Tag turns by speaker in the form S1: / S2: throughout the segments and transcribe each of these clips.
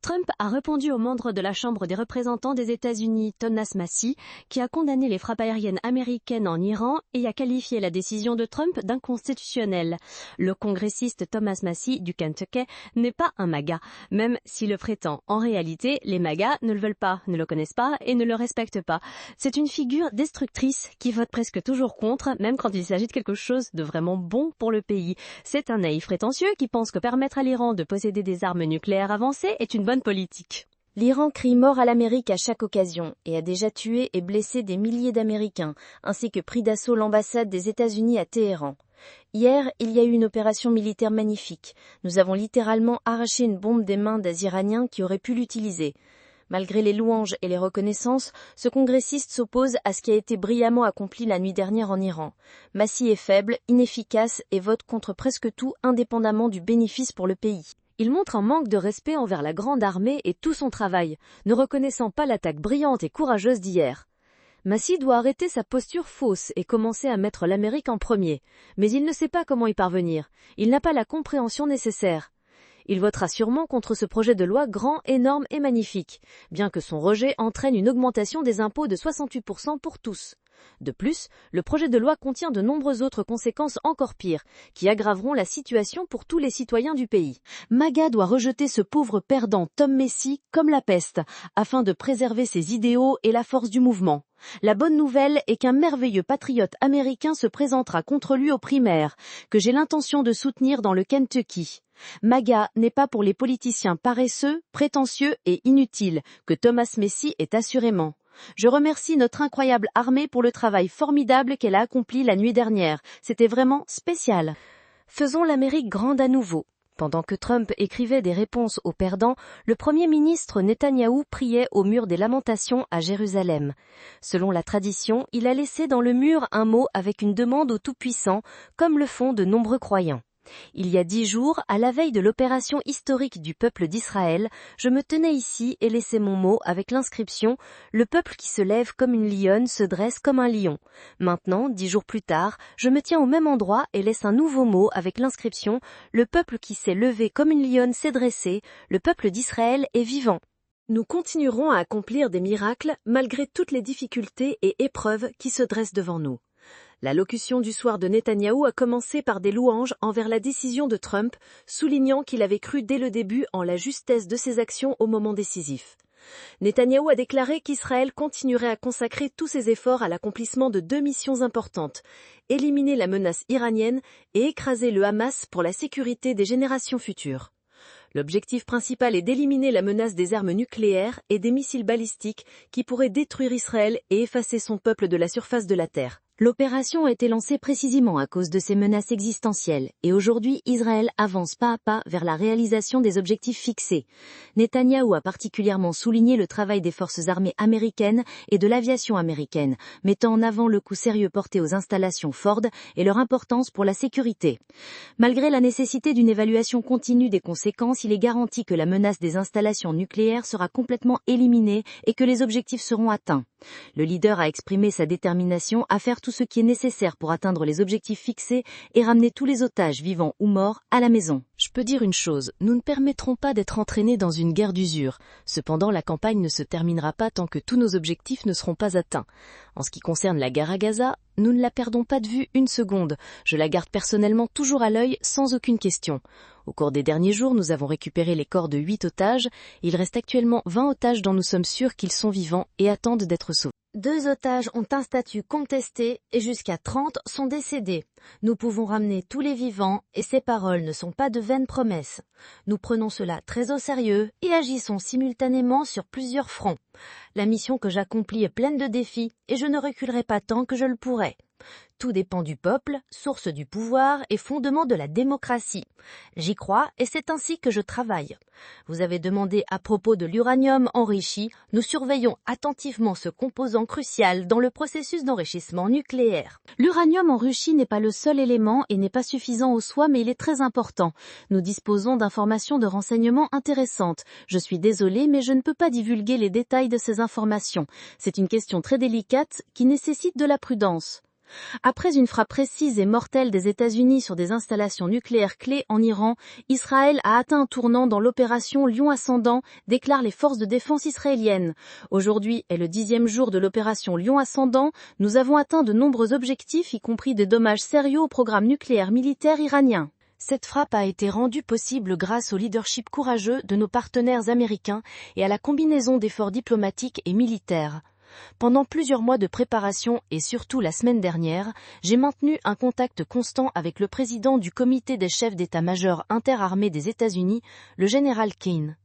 S1: Trump a répondu au membre de la Chambre des représentants des États-Unis, Thomas Massie, qui a condamné les frappes aériennes américaines en Iran et a qualifié la décision de Trump d'inconstitutionnelle. Le congressiste Thomas Massie du Kentucky n'est pas un MAGA, même s'il le prétend. En réalité, les MAGA ne le veulent pas, ne le connaissent pas et ne le respectent pas. C'est une figure destructrice qui vote presque toujours contre, même quand il s'agit de quelque chose de vraiment bon pour le pays. C'est un naïf prétentieux qui pense que permettre à l'Iran de posséder des armes nucléaires avancées est une bonne politique.
S2: L'Iran crie mort à l'Amérique à chaque occasion et a déjà tué et blessé des milliers d'Américains, ainsi que pris d'assaut l'ambassade des États-Unis à Téhéran. Hier, il y a eu une opération militaire magnifique. Nous avons littéralement arraché une bombe des mains des Iraniens qui auraient pu l'utiliser. Malgré les louanges et les reconnaissances, ce congressiste s'oppose à ce qui a été brillamment accompli la nuit dernière en Iran. Massie est faible, inefficace et vote contre presque tout indépendamment du bénéfice pour le pays.
S1: Il montre un manque de respect envers la grande armée et tout son travail, ne reconnaissant pas l'attaque brillante et courageuse d'hier. Massie doit arrêter sa posture fausse et commencer à mettre l'Amérique en premier. Mais il ne sait pas comment y parvenir. Il n'a pas la compréhension nécessaire. Il votera sûrement contre ce projet de loi grand, énorme et magnifique, bien que son rejet entraîne une augmentation des impôts de 68% pour tous. De plus, le projet de loi contient de nombreuses autres conséquences encore pires, qui aggraveront la situation pour tous les citoyens du pays. MAGA doit rejeter ce pauvre perdant Tom Massie comme la peste, afin de préserver ses idéaux et la force du mouvement. La bonne nouvelle est qu'un merveilleux patriote américain se présentera contre lui aux primaires, que j'ai l'intention de soutenir dans le Kentucky. MAGA n'est pas pour les politiciens paresseux, prétentieux et inutiles, que Thomas Massie est assurément. Je remercie notre incroyable armée pour le travail formidable qu'elle a accompli la nuit dernière. C'était vraiment spécial. Faisons l'Amérique grande à nouveau. Pendant que Trump écrivait des réponses aux perdants, le Premier ministre Netanyahou priait au mur des lamentations à Jérusalem. Selon la tradition, il a laissé dans le mur un mot avec une demande au Tout-Puissant, comme le font de nombreux croyants. Il y a 10 jours, à la veille de l'opération historique du peuple d'Israël, je me tenais ici et laissais mon mot avec l'inscription « Le peuple qui se lève comme une lionne se dresse comme un lion ». Maintenant, 10 jours plus tard, je me tiens au même endroit et laisse un nouveau mot avec l'inscription « Le peuple qui s'est levé comme une lionne s'est dressé, le peuple d'Israël est vivant ». Nous continuerons à accomplir des miracles malgré toutes les difficultés et épreuves qui se dressent devant nous. L'allocution du soir de Netanyahou a commencé par des louanges envers la décision de Trump, soulignant qu'il avait cru dès le début en la justesse de ses actions au moment décisif. Netanyahou a déclaré qu'Israël continuerait à consacrer tous ses efforts à l'accomplissement de 2 missions importantes, éliminer la menace iranienne et écraser le Hamas pour la sécurité des générations futures. L'objectif principal est d'éliminer la menace des armes nucléaires et des missiles balistiques qui pourraient détruire Israël et effacer son peuple de la surface de la Terre. L'opération a été lancée précisément à cause de ces menaces existentielles et aujourd'hui Israël avance pas à pas vers la réalisation des objectifs fixés. Netanyahou a particulièrement souligné le travail des forces armées américaines et de l'aviation américaine, mettant en avant le coup sérieux porté aux installations Ford et leur importance pour la sécurité. Malgré la nécessité d'une évaluation continue des conséquences, il est garanti que la menace des installations nucléaires sera complètement éliminée et que les objectifs seront atteints. Le leader a exprimé sa détermination à faire tout ce qui est nécessaire pour atteindre les objectifs fixés et ramener tous les otages, vivants ou morts, à la maison. Je peux dire une chose, nous ne permettrons pas d'être entraînés dans une guerre d'usure. Cependant, la campagne ne se terminera pas tant que tous nos objectifs ne seront pas atteints. En ce qui concerne la guerre à Gaza, nous ne la perdons pas de vue une seconde. Je la garde personnellement toujours à l'œil, sans aucune question. Au cours des derniers jours, nous avons récupéré les corps de 8 otages. Il reste actuellement 20 otages dont nous sommes sûrs qu'ils sont vivants et attendent d'être sauvés. 2 otages ont un statut contesté et jusqu'à 30 sont décédés. Nous pouvons ramener tous les vivants et ces paroles ne sont pas de vaines promesses. Nous prenons cela très au sérieux et agissons simultanément sur plusieurs fronts. La mission que j'accomplis est pleine de défis et je ne reculerai pas tant que je le pourrai. Tout dépend du peuple, source du pouvoir et fondement de la démocratie. J'y crois et c'est ainsi que je travaille. Vous avez demandé à propos de l'uranium enrichi, nous surveillons attentivement ce composant crucial dans le processus d'enrichissement nucléaire. L'uranium enrichi n'est pas le seul élément et n'est pas suffisant au soi, mais il est très important. Nous disposons d'informations de renseignements intéressantes. Je suis désolée, mais je ne peux pas divulguer les détails de ces informations. C'est une question très délicate qui nécessite de la prudence.
S2: Après une frappe précise et mortelle des États-Unis sur des installations nucléaires clés en Iran, Israël a atteint un tournant dans l'opération Lion Ascendant, déclarent les forces de défense israéliennes. Aujourd'hui est le 10e jour de l'opération Lion Ascendant. Nous avons atteint de nombreux objectifs, y compris des dommages sérieux au programme nucléaire militaire iranien.
S1: Cette frappe a été rendue possible grâce au leadership courageux de nos partenaires américains et à la combinaison d'efforts diplomatiques et militaires. Pendant plusieurs mois de préparation et surtout la semaine dernière, j'ai maintenu un contact constant avec le président du comité des chefs d'état-major interarmés des États-Unis, le général Kane.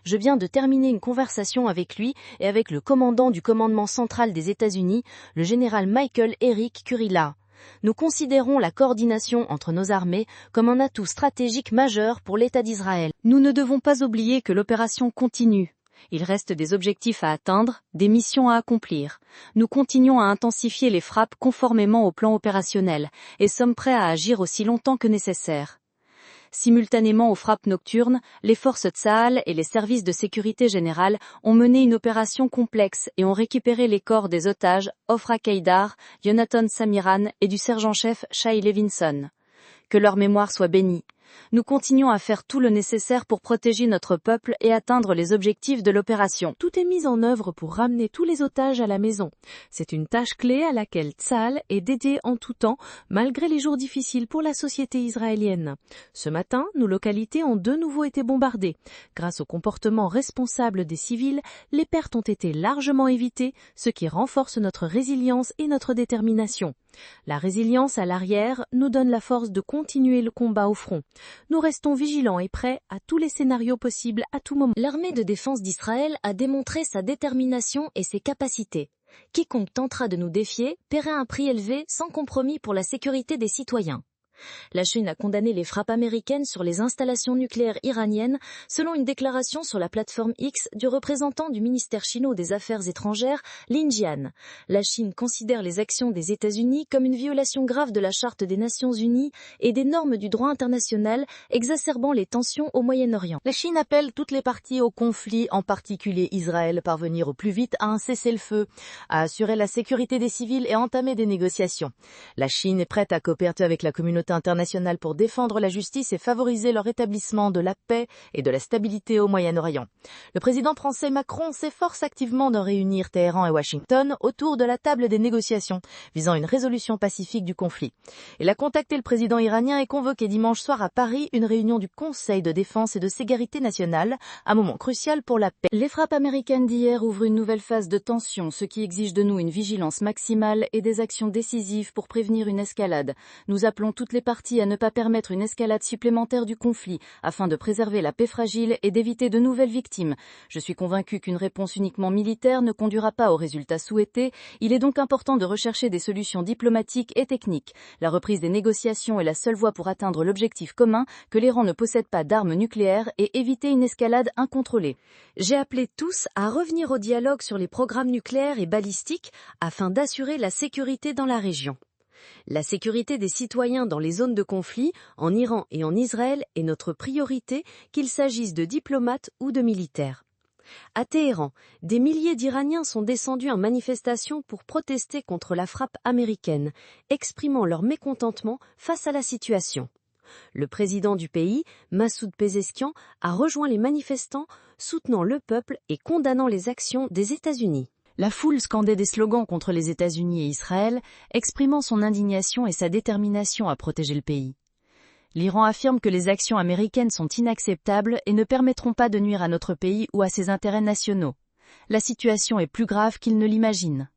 S1: Je viens de terminer une conversation avec lui et avec le commandant du commandement central des États-Unis, le général Michael Eric Kurilla. Nous considérons la coordination entre nos armées comme un atout stratégique majeur pour l'État d'Israël.
S2: Nous ne devons pas oublier que l'opération continue. Il reste des objectifs à atteindre, des missions à accomplir. Nous continuons à intensifier les frappes conformément au plan opérationnel et sommes prêts à agir aussi longtemps que nécessaire. Simultanément aux frappes nocturnes, les forces Tsahal et les services de sécurité générale ont mené une opération complexe et ont récupéré les corps des otages Ofra Keïdar, Yonatan Samiran et du sergent-chef Shai Levinson. Que leur mémoire soit bénie. Nous continuons à faire tout le nécessaire pour protéger notre peuple et atteindre les objectifs de l'opération.
S1: Tout est mis en œuvre pour ramener tous les otages à la maison. C'est une tâche clé à laquelle Tsahal est dédié en tout temps, malgré les jours difficiles pour la société israélienne. Ce matin, nos localités ont de nouveau été bombardées. Grâce au comportement responsable des civils, les pertes ont été largement évitées, ce qui renforce notre résilience et notre détermination. La résilience à l'arrière nous donne la force de continuer le combat au front. Nous restons vigilants et prêts à tous les scénarios possibles à tout moment.
S2: L'armée de défense d'Israël a démontré sa détermination et ses capacités. Quiconque tentera de nous défier paiera un prix élevé sans compromis pour la sécurité des citoyens. La Chine a condamné les frappes américaines sur les installations nucléaires iraniennes, selon une déclaration sur la plateforme X du représentant du ministère chinois des Affaires étrangères, Lin Jian. La Chine considère les actions des États-Unis comme une violation grave de la Charte des Nations Unies et des normes du droit international, exacerbant les tensions au Moyen-Orient.
S1: La Chine appelle toutes les parties au conflit, en particulier Israël, à parvenir au plus vite à un cessez-le-feu, à assurer la sécurité des civils et entamer des négociations. La Chine est prête à coopérer avec la communauté internationale pour défendre la justice et favoriser le rétablissement de la paix et de la stabilité au Moyen-Orient. Le président français Macron s'efforce activement de réunir Téhéran et Washington autour de la table des négociations visant une résolution pacifique du conflit. Il a contacté le président iranien et convoqué dimanche soir à Paris une réunion du Conseil de défense et de sécurité nationale, un moment crucial pour la paix.
S2: Les frappes américaines d'hier ouvrent une nouvelle phase de tension, ce qui exige de nous une vigilance maximale et des actions décisives pour prévenir une escalade. Nous appelons toutes les parties à ne pas permettre une escalade supplémentaire du conflit afin de préserver la paix fragile et d'éviter de nouvelles victimes. Je suis convaincu qu'une réponse uniquement militaire ne conduira pas aux résultats souhaités. Il est donc important de rechercher des solutions diplomatiques et techniques. La reprise des négociations est la seule voie pour atteindre l'objectif commun, que l'Iran ne possède pas d'armes nucléaires et éviter une escalade incontrôlée.
S1: J'ai appelé tous à revenir au dialogue sur les programmes nucléaires et balistiques afin d'assurer la sécurité dans la région. La sécurité des citoyens dans les zones de conflit, en Iran et en Israël, est notre priorité, qu'il s'agisse de diplomates ou de militaires. À Téhéran, des milliers d'Iraniens sont descendus en manifestation pour protester contre la frappe américaine, exprimant leur mécontentement face à la situation. Le président du pays, Massoud Pezeshkian, a rejoint les manifestants, soutenant le peuple et condamnant les actions des États-Unis. La foule scandait des slogans contre les États-Unis et Israël, exprimant son indignation et sa détermination à protéger le pays. L'Iran affirme que les actions américaines sont inacceptables et ne permettront pas de nuire à notre pays ou à ses intérêts nationaux. La situation est plus grave qu'il ne l'imagine.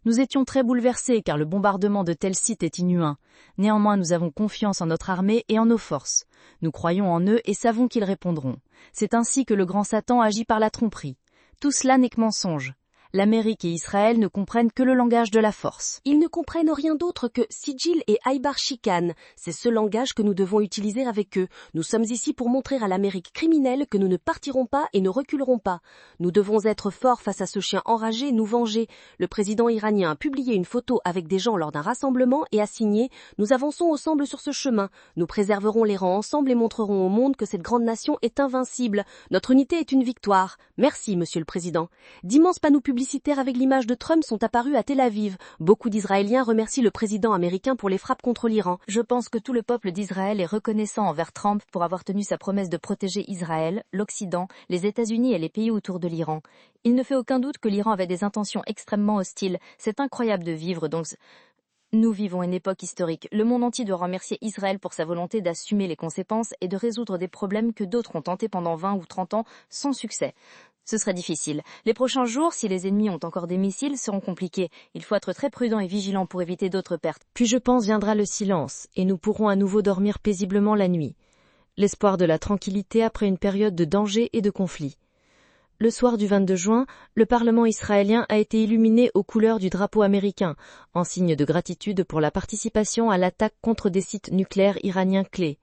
S1: Nous étions très bouleversés car le bombardement de tels sites est inhumain. Néanmoins, nous avons confiance en notre armée et en nos forces. Nous croyons en eux et savons qu'ils répondront. C'est ainsi que le grand Satan agit par la tromperie. Tout cela n'est que mensonge. L'Amérique et Israël ne comprennent que le langage de la force.
S3: Ils ne comprennent rien d'autre que Sijil et Aybar Shikan. C'est ce langage que nous devons utiliser avec eux. Nous sommes ici pour montrer à l'Amérique criminelle que nous ne partirons pas et ne reculerons pas. Nous devons être forts face à ce chien enragé, nous venger. Le président iranien a publié une photo avec des gens lors d'un rassemblement et a signé « Nous avançons ensemble sur ce chemin. Nous préserverons les rangs ensemble et montrerons au monde que cette grande nation est invincible. Notre unité est une victoire. Merci, Monsieur le Président. » D'immenses panneaux publicitaires publicitaires avec l'image de Trump sont apparus à Tel Aviv. Beaucoup d'Israéliens remercient le président américain pour les frappes contre l'Iran.
S2: Je pense que tout le peuple d'Israël est reconnaissant envers Trump pour avoir tenu sa promesse de protéger Israël, l'Occident, les États-Unis et les pays autour de l'Iran. Il ne fait aucun doute que l'Iran avait des intentions extrêmement hostiles. C'est incroyable de vivre, donc... Nous vivons une époque historique. Le monde entier doit remercier Israël pour sa volonté d'assumer les conséquences et de résoudre des problèmes que d'autres ont tentés pendant 20 ou 30 ans sans succès. Ce serait difficile. Les prochains jours, si les ennemis ont encore des missiles, seront compliqués. Il faut être très prudent et vigilant pour éviter d'autres pertes.
S1: Puis je pense viendra le silence, et nous pourrons à nouveau dormir paisiblement la nuit. L'espoir de la tranquillité après une période de danger et de conflit. Le soir du 22 juin, le Parlement israélien a été illuminé aux couleurs du drapeau américain, en signe de gratitude pour la participation à l'attaque contre des sites nucléaires iraniens clés.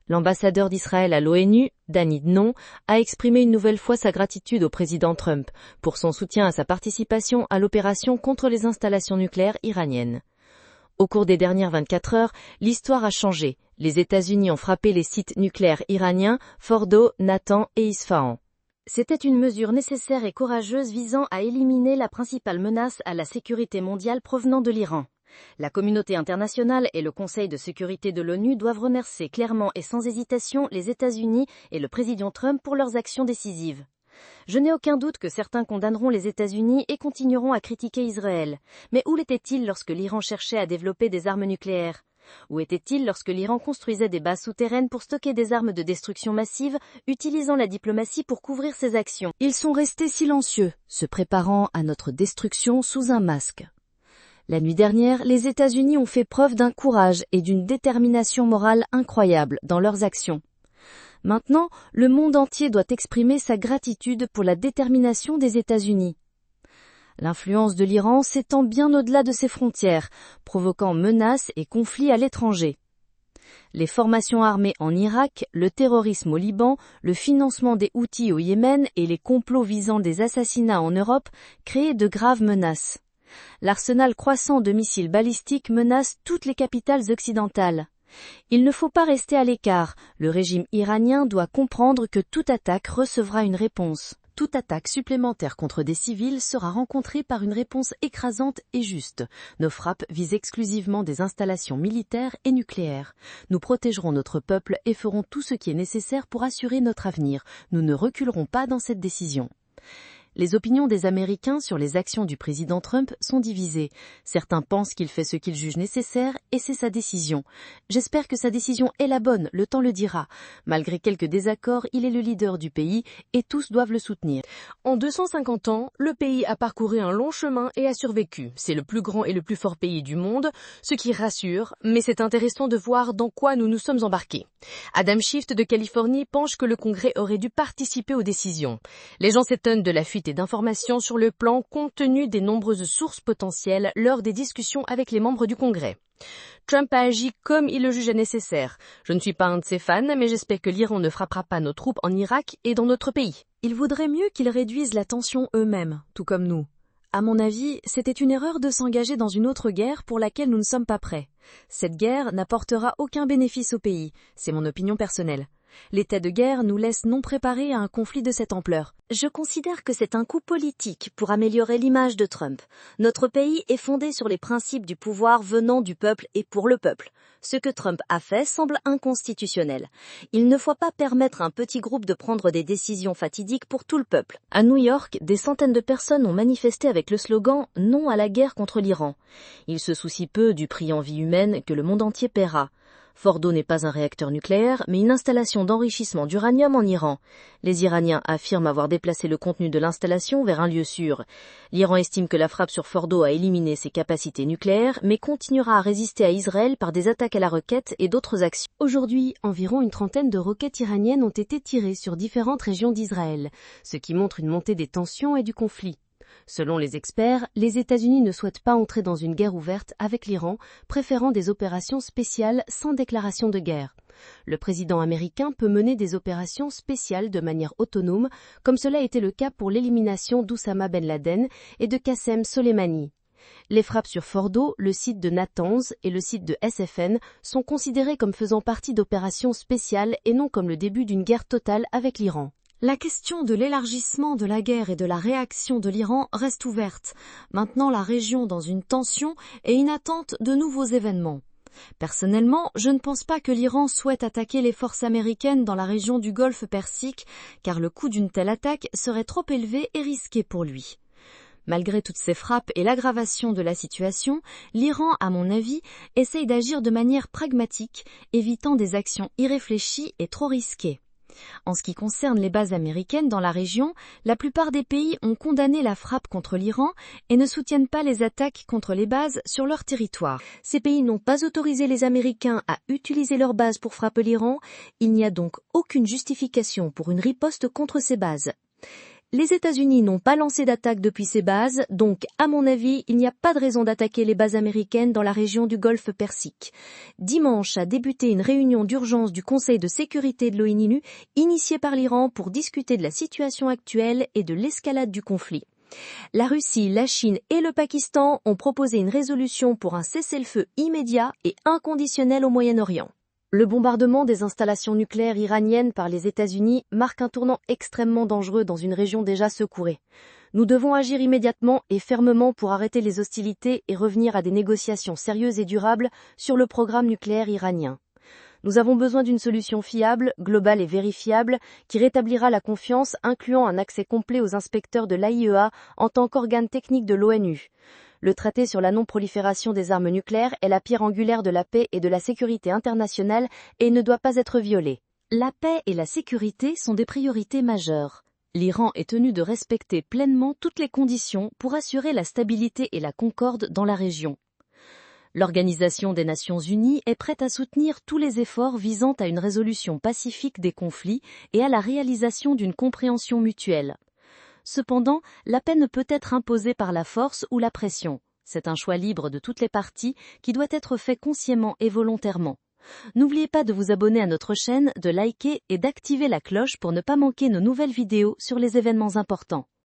S1: L'ambassadeur d'Israël à l'ONU, Dany Danon, a exprimé une nouvelle fois sa gratitude au président Trump pour son soutien à sa participation à l'opération contre les installations nucléaires iraniennes. Au cours des dernières 24 heures, l'histoire a changé. Les États-Unis ont frappé les sites nucléaires iraniens, Fordo, Natanz et Isfahan.
S2: C'était une mesure nécessaire et courageuse visant à éliminer la principale menace à la sécurité mondiale provenant de l'Iran. La communauté internationale et le Conseil de sécurité de l'ONU doivent remercier clairement et sans hésitation les États-Unis et le président Trump pour leurs actions décisives. Je n'ai aucun doute que certains condamneront les États-Unis et continueront à critiquer Israël. Mais où était-il lorsque l'Iran cherchait à développer des armes nucléaires ? Où était-il lorsque l'Iran construisait des bases souterraines pour stocker des armes de destruction massive, utilisant la diplomatie pour couvrir ses actions ?
S1: Ils sont restés silencieux, se préparant à notre destruction sous un masque. La nuit dernière, les États-Unis ont fait preuve d'un courage et d'une détermination morale incroyables dans leurs actions. Maintenant, le monde entier doit exprimer sa gratitude pour la détermination des États-Unis. L'influence de l'Iran s'étend bien au-delà de ses frontières, provoquant menaces et conflits à l'étranger. Les formations armées en Irak, le terrorisme au Liban, le financement des Houthis au Yémen et les complots visant des assassinats en Europe créent de graves menaces. L'arsenal croissant de missiles balistiques menace toutes les capitales occidentales. Il ne faut pas rester à l'écart. Le régime iranien doit comprendre que toute attaque recevra une réponse. Toute attaque supplémentaire contre des civils sera rencontrée par une réponse écrasante et juste. Nos frappes visent exclusivement des installations militaires et nucléaires. Nous protégerons notre peuple et ferons tout ce qui est nécessaire pour assurer notre avenir. Nous ne reculerons pas dans cette décision. Les opinions des Américains sur les actions du président Trump sont divisées. Certains pensent qu'il fait ce qu'il juge nécessaire et c'est sa décision. J'espère que sa décision est la bonne, le temps le dira. Malgré quelques désaccords, il est le leader du pays et tous doivent le soutenir.
S3: En 250 ans, le pays a parcouru un long chemin et a survécu. C'est le plus grand et le plus fort pays du monde, ce qui rassure, mais c'est intéressant de voir dans quoi nous nous sommes embarqués. Adam Schiff de Californie pense que le Congrès aurait dû participer aux décisions. Les gens s'étonnent de la fuite d'informations sur le plan compte tenu des nombreuses sources potentielles lors des discussions avec les membres du Congrès. Trump a agi comme il le jugeait nécessaire. Je ne suis pas un de ses fans, mais j'espère que l'Iran ne frappera pas nos troupes en Irak et dans notre pays.
S1: Il vaudrait mieux qu'ils réduisent la tension eux-mêmes, tout comme nous. À mon avis, c'était une erreur de s'engager dans une autre guerre pour laquelle nous ne sommes pas prêts. Cette guerre n'apportera aucun bénéfice au pays, c'est mon opinion personnelle. L'état de guerre nous laisse non préparés à un conflit de cette ampleur.
S2: Je considère que c'est un coup politique pour améliorer l'image de Trump. Notre pays est fondé sur les principes du pouvoir venant du peuple et pour le peuple. Ce que Trump a fait semble inconstitutionnel. Il ne faut pas permettre à un petit groupe de prendre des décisions fatidiques pour tout le peuple. À New York, des centaines de personnes ont manifesté avec le slogan « Non à la guerre contre l'Iran ». Ils se soucient peu du prix en vie humaine que le monde entier paiera. Fordo n'est pas un réacteur nucléaire, mais une installation d'enrichissement d'uranium en Iran. Les Iraniens affirment avoir déplacé le contenu de l'installation vers un lieu sûr. L'Iran estime que la frappe sur Fordo a éliminé ses capacités nucléaires, mais continuera à résister à Israël par des attaques à la roquette et d'autres actions.
S3: Aujourd'hui, environ une trentaine de roquettes iraniennes ont été tirées sur différentes régions d'Israël, ce qui montre une montée des tensions et du conflit. Selon les experts, les États-Unis ne souhaitent pas entrer dans une guerre ouverte avec l'Iran, préférant des opérations spéciales sans déclaration de guerre. Le président américain peut mener des opérations spéciales de manière autonome, comme cela a été le cas pour l'élimination d'Oussama Ben Laden et de Qassem Soleimani. Les frappes sur Fordo, le site de Natanz et le site de SFN sont considérées comme faisant partie d'opérations spéciales et non comme le début d'une guerre totale avec l'Iran.
S1: La question de l'élargissement de la guerre et de la réaction de l'Iran reste ouverte, maintenant la région dans une tension et une attente de nouveaux événements. Personnellement, je ne pense pas que l'Iran souhaite attaquer les forces américaines dans la région du Golfe Persique, car le coût d'une telle attaque serait trop élevé et risqué pour lui. Malgré toutes ces frappes et l'aggravation de la situation, l'Iran, à mon avis, essaye d'agir de manière pragmatique, évitant des actions irréfléchies et trop risquées. En ce qui concerne les bases américaines dans la région, la plupart des pays ont condamné la frappe contre l'Iran et ne soutiennent pas les attaques contre les bases sur leur territoire.
S2: Ces pays n'ont pas autorisé les Américains à utiliser leurs bases pour frapper l'Iran, il n'y a donc aucune justification pour une riposte contre ces bases. Les États-Unis n'ont pas lancé d'attaque depuis ces bases, donc, à mon avis, il n'y a pas de raison d'attaquer les bases américaines dans la région du Golfe Persique. Dimanche a débuté une réunion d'urgence du Conseil de sécurité de l'ONU, initiée par l'Iran pour discuter de la situation actuelle et de l'escalade du conflit. La Russie, la Chine et le Pakistan ont proposé une résolution pour un cessez-le-feu immédiat et inconditionnel au Moyen-Orient.
S1: Le bombardement des installations nucléaires iraniennes par les États-Unis marque un tournant extrêmement dangereux dans une région déjà secourée. Nous devons agir immédiatement et fermement pour arrêter les hostilités et revenir à des négociations sérieuses et durables sur le programme nucléaire iranien. Nous avons besoin d'une solution fiable, globale et vérifiable qui rétablira la confiance, incluant un accès complet aux inspecteurs de l'AIEA en tant qu'organe technique de l'ONU. Le traité sur la non-prolifération des armes nucléaires est la pierre angulaire de la paix et de la sécurité internationale et ne doit pas être violé.
S2: La paix et la sécurité sont des priorités majeures. L'Iran est tenu de respecter pleinement toutes les conditions pour assurer la stabilité et la concorde dans la région. L'Organisation des Nations Unies est prête à soutenir tous les efforts visant à une résolution pacifique des conflits et à la réalisation d'une compréhension mutuelle. Cependant, la paix ne peut être imposée par la force ou la pression. C'est un choix libre de toutes les parties qui doit être fait consciemment et volontairement. N'oubliez pas de vous abonner à notre chaîne, de liker et d'activer la cloche pour ne pas manquer nos nouvelles vidéos sur les événements importants.